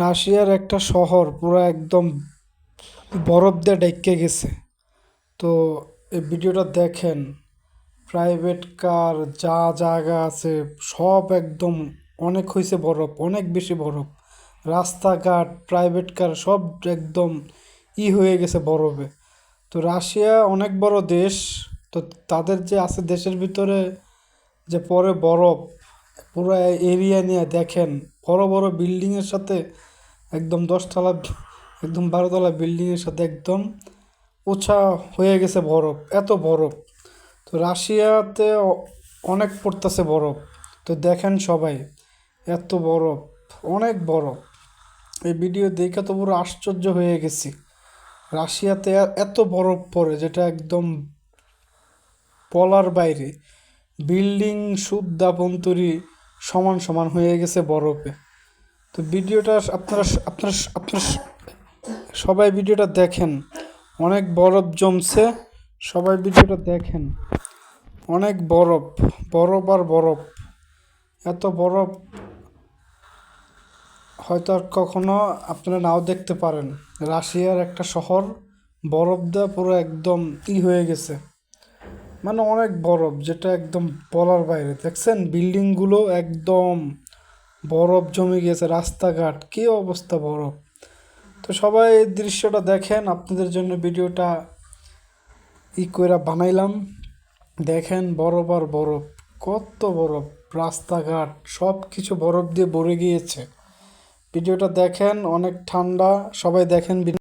রাশিয়ার একটা শহর পুরো একদম বরফ দিয়ে ঢেকে গেছে। তো এই ভিডিওটা দেখেন, প্রাইভেট কার যা জায়গা আছে সব একদম অনেক হয়েছে বরফ, অনেক বেশি বরফ। রাস্তাঘাট, প্রাইভেট কার সব একদম হয়ে গেছে বরফে। তো রাশিয়া অনেক বড় দেশ। তো তাদের যে আছে দেশের ভিতরে যে পরে বরফ পুরো এরিয়া নিয়ে দেখেন, বড় বড় বিল্ডিংয়ের সাথে একদম 10 তলা, একদম 12 তলা বিল্ডিংয়ের সাথে একদম উঁচা হয়ে গেছে বরফ, এত বরফ। তো রাশিয়াতে অনেক পড়তেছে বরফ। তো দেখেন সবাই, এত বরফ, অনেক বরফ। এই ভিডিও দেখে তো পুরো আশ্চর্য হয়ে গেছি। রাশিয়াতে এত বরফ পড়ে যেটা একদম বলার বাইরে। বিল্ডিং সুদ্ধা পন্তরি সমান সমান হয়ে গেছে বরফে। তো ভিডিওটা আপনারা সবাই ভিডিওটা দেখেন, অনেক বরফ জমছে। সবাই ভিডিওটা দেখেন, অনেক বরফ, বরফ আর বরফ। এত বরফ হয়তো আর কখনো আপনারা নাও দেখতে পারেন। রাশিয়ার একটা শহর বরফ দিয়ে পুরো একদম হয়ে গেছে, মানে অনেক বরফ যেটা একদম বলার বাইরে। দেখছেন বিল্ডিংগুলো একদম বরফ জমে গিয়েছে, রাস্তাঘাট কী অবস্থা বরফ। তো সবাই এই দৃশ্যটা দেখেন, আপনাদের জন্য ভিডিওটা কইরা বানাইলাম। দেখেন বরফ আর বরফ, কত বরফ, রাস্তাঘাট সব কিছু বরফ দিয়ে ভরে গিয়েছে। ভিডিওটা দেখেন, অনেক ঠান্ডা। সবাই দেখেন।